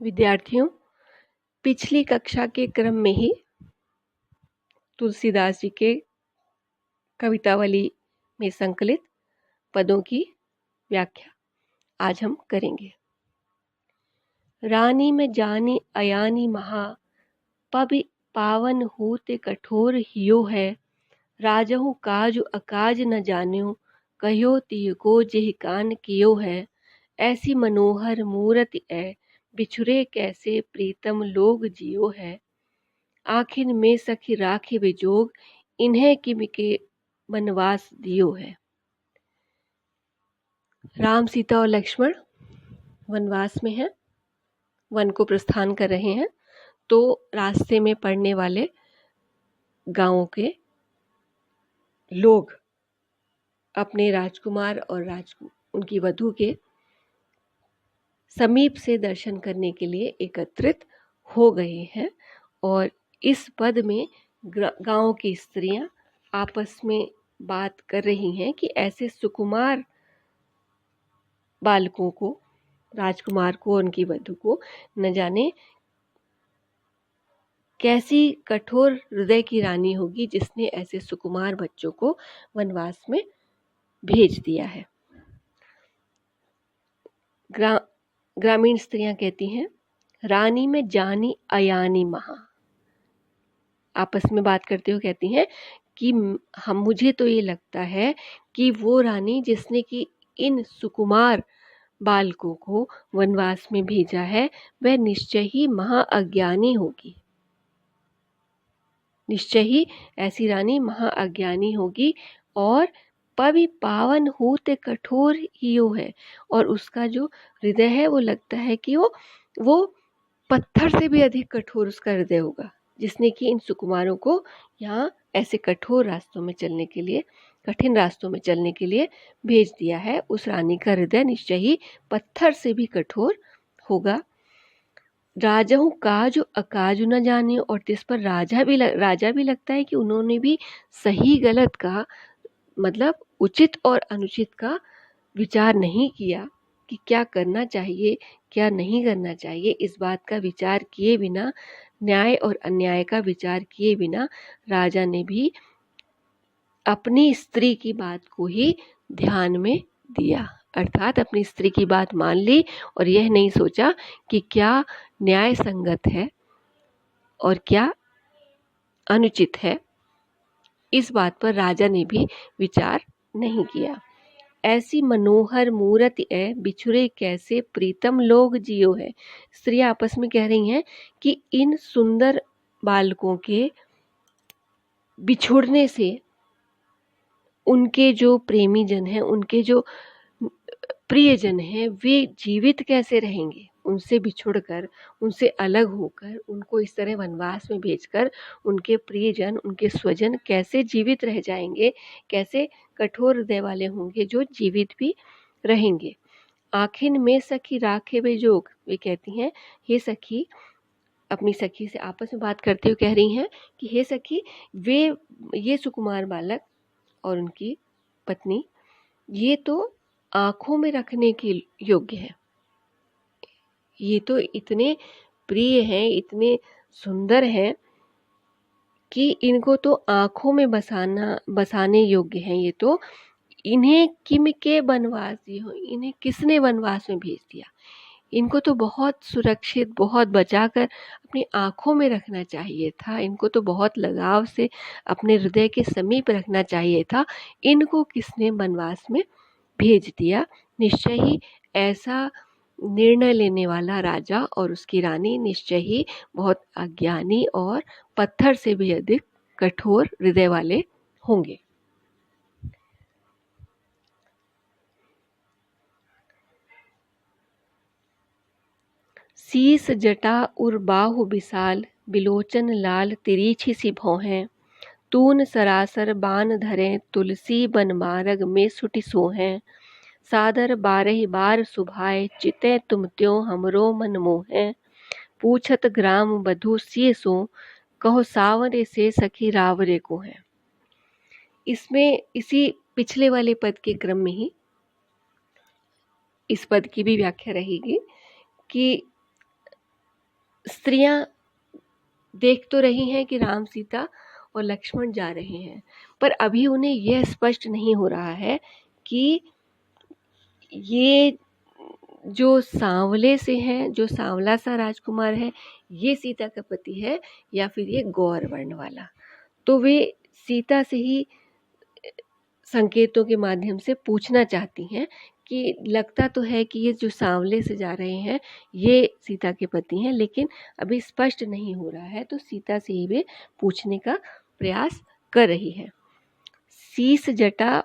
विद्यार्थियों, पिछली कक्षा के क्रम में ही तुलसीदास जी के कवितावली में संकलित पदों की व्याख्या आज हम करेंगे। रानी में जानी अयानी महा, पबि पावन होते कठोर हियो है। राजहु काज अकाज न जान्यो, कहो तिय को जेहि कान कियो है। ऐसी मनोहर मूरति ऐ, बिछुरे कैसे प्रीतम लोग जियो है। आखिन में सखी राखे बिजोग, इन्हें किमिके बनवास दियो है। राम, सीता और लक्ष्मण वनवास में हैं, वन को प्रस्थान कर रहे हैं। तो रास्ते में पड़ने वाले गांवों के लोग अपने राजकुमार और उनकी वधू के समीप से दर्शन करने के लिए एकत्रित हो गए हैं। और इस पद में गांव की स्त्रियां आपस में बात कर रही हैं कि ऐसे सुकुमार बालकों को, राजकुमार को, उनकी वधू को न जाने कैसी कठोर हृदय की रानी होगी जिसने ऐसे सुकुमार बच्चों को वनवास में भेज दिया है। ग्रामीण स्त्रियां कहती हैं, रानी में जानी अयानी महा। आपस में बात करते हुए कहती हैं कि मुझे तो ये लगता है कि वो रानी जिसने कि इन सुकुमार बालकों को वनवास में भेजा है, वह निश्चय ही महाअज्ञानी होगी। निश्चय ही ऐसी रानी महाअज्ञानी होगी। और पवि पावन होते कठोर हियो है, और उसका जो हृदय है वो लगता है कि वो पत्थर से भी अधिक कठोर उसका हृदय होगा, जिसने कि इन सुकुमारों को यहाँ ऐसे कठोर रास्तों में चलने के लिए, कठिन रास्तों में चलने के लिए भेज दिया है। उस रानी का हृदय निश्चय ही पत्थर से भी कठोर होगा। राजहु काज अकाज न जाने, और जिस पर राजा भी लगता है कि उन्होंने भी सही गलत का, मतलब उचित और अनुचित का विचार नहीं किया कि क्या करना चाहिए क्या नहीं करना चाहिए। इस बात का विचार किए बिना, न्याय और अन्याय का विचार किए बिना राजा ने भी अपनी स्त्री की बात को ही ध्यान में दिया, अर्थात अपनी स्त्री की बात मान ली और यह नहीं सोचा कि क्या न्याय संगत है और क्या अनुचित है। इस बात पर राजा ने भी विचार नहीं किया। ऐसी मनोहर मूरति ऐ, बिछुरे कैसे प्रीतम लोग जियो है। स्त्रियां आपस में कह रही हैं कि इन सुंदर बालकों के बिछुड़ने से उनके जो प्रेमी जन हैं, उनके जो प्रियजन हैं, वे जीवित कैसे रहेंगे। उनसे बिछुड़कर, उनसे अलग होकर, उनको इस तरह वनवास में भेजकर उनके प्रियजन, उनके स्वजन कैसे जीवित रह जाएंगे, कैसे कठोर हृदय वाले होंगे जो जीवित भी रहेंगे। आखिन में सखी राखे बेजोग, वे कहती हैं, हे सखी, अपनी सखी से आपस में बात करते हुए कह रही हैं कि हे सखी, ये सुकुमार बालक और उनकी पत्नी, ये तो आंखों में रखने के योग्य है। ये तो इतने प्रिय हैं, इतने सुंदर हैं कि इनको तो आंखों में बसाने योग्य हैं। ये तो, इन्हें किम के वनवास दियो, इन्हें किसने वनवास में भेज दिया। इनको तो बहुत सुरक्षित, बहुत बचाकर अपनी आंखों में रखना चाहिए था। इनको तो बहुत लगाव से अपने हृदय के समीप रखना चाहिए था। इनको किसने वनवास में भेज दिया। निश्चय ही ऐसा निर्णय लेने वाला राजा और उसकी रानी निश्चय ही बहुत अज्ञानी और पत्थर से भी अधिक कठोर हृदय वाले होंगे। शीस जटा उर बाहु विशाल, बिलोचन लाल तिरीछी सी भौहें। तून सरासर बान धरे, तुलसी बन मार्ग में सुटि सोहें। सादर बारह बार सुभाए, चिते तुम त्यों हमरो मन मोहें। पूछत ग्राम बधू सिय सो, कहो सावरे से सखी रावरे को है। इसमें इसी पिछले वाले पद के क्रम में ही इस पद की भी व्याख्या रहेगी कि स्त्रियां देख तो रही हैं कि राम, सीता और लक्ष्मण जा रहे हैं, पर अभी उन्हें यह स्पष्ट नहीं हो रहा है कि ये जो सांवले से है, जो सांवला सा राजकुमार है, ये सीता का पति है या फिर ये गौर वर्ण वाला। तो वे सीता से ही संकेतों के माध्यम से पूछना चाहती हैं कि लगता तो है कि ये जो सांवले से जा रहे हैं ये सीता के पति हैं, लेकिन अभी स्पष्ट नहीं हो रहा है। तो सीता से ही वे पूछने का प्रयास कर रही है। शीश जटा,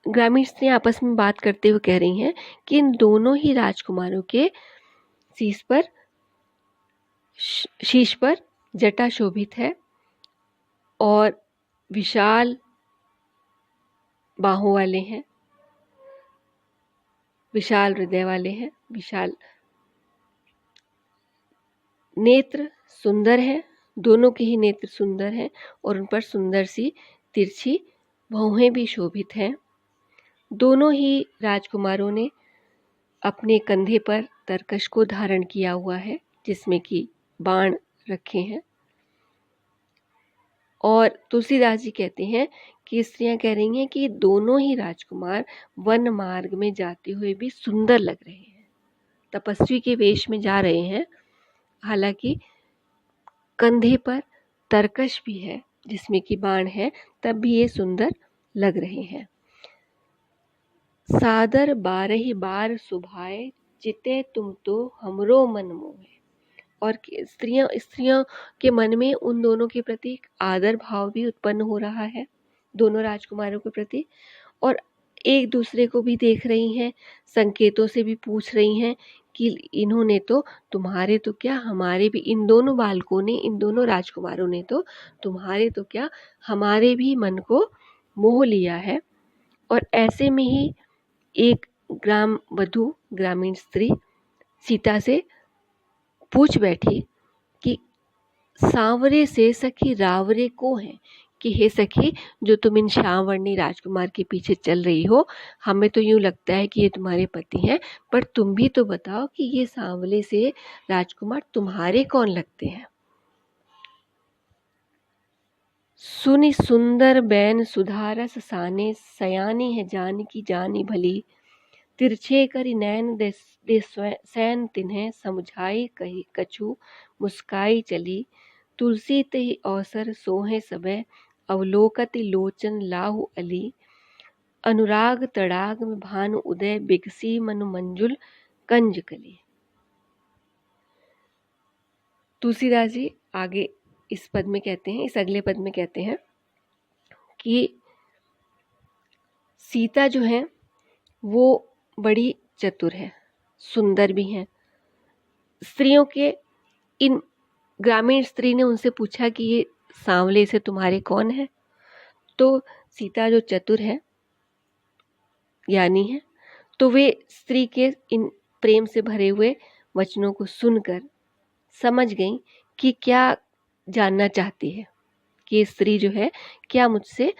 ग्रामीण स्त्रियां आपस में बात करते हुए कह रही हैं कि इन दोनों ही राजकुमारों के शीश पर जटा शोभित है और विशाल बाहों वाले हैं, विशाल हृदय वाले हैं, विशाल नेत्र सुंदर हैं, दोनों के ही नेत्र सुंदर हैं और उन पर सुंदर सी तिरछी भौहें भी शोभित हैं। दोनों ही राजकुमारों ने अपने कंधे पर तरकश को धारण किया हुआ है जिसमें कि बाण रखे हैं। और तुलसीदास जी कहते हैं कि स्त्रियां कह रही हैं कि दोनों ही राजकुमार वन मार्ग में जाते हुए भी सुंदर लग रहे हैं, तपस्वी के वेश में जा रहे हैं, हालांकि कंधे पर तरकश भी है जिसमें कि बाण है, तब भी ये सुंदर लग रहे हैं। सादर 12 बार सुभाए, चिते तुम तो हमरो मन मोहे। और स्त्रियों के मन में उन दोनों के प्रति आदर भाव भी उत्पन्न हो रहा है, दोनों राजकुमारों के प्रति, और एक दूसरे को भी देख रही हैं, संकेतों से भी पूछ रही हैं कि इन्होंने तो तुम्हारे तो क्या हमारे भी, इन दोनों बालकों ने, इन दोनों राजकुमारों ने तो तुम्हारे तो क्या हमारे भी मन को मोह लिया है। और ऐसे में ही एक ग्राम वधू, ग्रामीण स्त्री सीता से पूछ बैठी कि सांवरे से सखी रावरे को हैं, कि हे सखी, जो तुम इन श्यामवर्णी राजकुमार के पीछे चल रही हो, हमें तो यूं लगता है कि ये तुम्हारे पति हैं, पर तुम भी तो बताओ कि ये सांवले से राजकुमार तुम्हारे कौन लगते हैं। सुनि सुंदर बैन सुधारस साने, सयानी है जान की जानी भली, तिरछे करि नैन दे सैन तिन्हें, समझाई कही कछु मुस्काई चली, तुलसी ते अवसर सोहे सबे, अवलोकति लोचन लाहु अली, अनुराग तड़ाग में भानु उदय, बिगसी मनु मंजुल कंज कली। तुलसीदास जी आगे इस पद में कहते हैं, इस अगले पद में कहते हैं कि सीता जो है वो बड़ी चतुर है, सुंदर भी है। स्त्रियों के, इन ग्रामीण स्त्री ने उनसे पूछा कि ये सांवले से तुम्हारे कौन है, तो सीता जो चतुर है, ज्ञानी है, तो वे स्त्री के इन प्रेम से भरे हुए वचनों को सुनकर समझ गई कि क्या जानना चाहती है, कि स्त्री जो है क्या मुझसे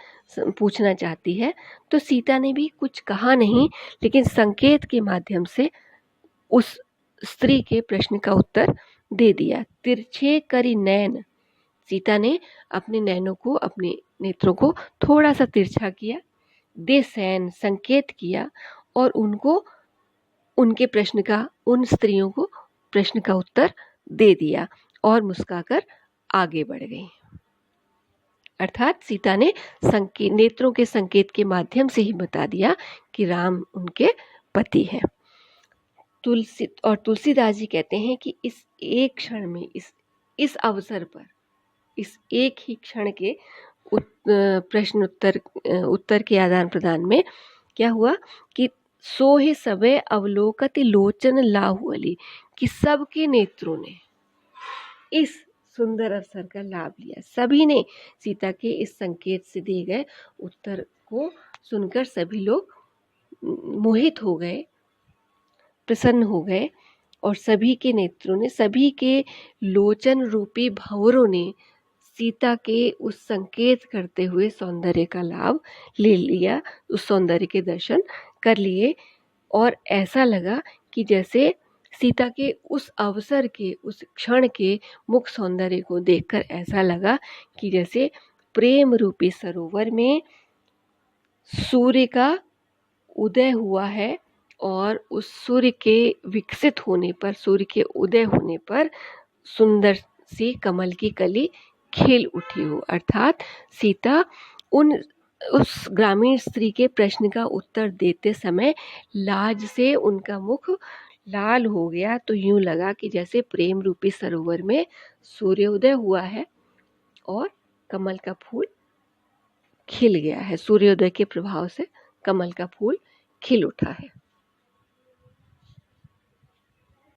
पूछना चाहती है। तो सीता ने भी कुछ कहा नहीं, लेकिन संकेत के माध्यम से उस स्त्री के प्रश्न का उत्तर दे दिया। तिरछे करी नैन, सीता ने अपने नैनों को, अपने नेत्रों को थोड़ा सा तिरछा किया, दे सैन, संकेत किया, और उनको उनके प्रश्न का, उन स्त्रियों को प्रश्न का उत्तर दे दिया और मुस्काकर आगे बढ़ गई। अर्थात सीता ने नेत्रों के संकेत के माध्यम से ही बता दिया कि राम उनके पति हैं। तुलसीदास जी कहते हैं कि इस एक क्षण में, इस अवसर पर, इस एक ही क्षण के प्रश्न उत्तर के आदान प्रदान में क्या हुआ कि सोहे सबे अवलोकति लोचन लाहु अली, कि सबके नेत्रों ने इस सुंदर अवसर का लाभ लिया। सभी ने सीता के इस संकेत से दिए गए उत्तर को सुनकर सभी लोग मोहित हो गए, प्रसन्न हो गए, और सभी के नेत्रों ने, सभी के लोचन रूपी भंवरों ने सीता के उस संकेत करते हुए सौंदर्य का लाभ ले लिया, उस सौंदर्य के दर्शन कर लिए, और ऐसा लगा कि जैसे सीता के उस अवसर के, उस क्षण के मुख सौंदर्य को देखकर ऐसा लगा कि जैसे प्रेम रूपी सरोवर में सूर्य का उदय हुआ है और उस सूर्य के विकसित होने पर, सूर्य के उदय होने पर सुंदर सी कमल की कली खिल उठी हो। अर्थात सीता उस ग्रामीण स्त्री के प्रश्न का उत्तर देते समय लाज से उनका मुख लाल हो गया, तो यूं लगा कि जैसे प्रेम रूपी सरोवर में सूर्योदय हुआ है और कमल का फूल खिल गया है। सूर्योदय के प्रभाव से कमल का फूल खिल उठा है।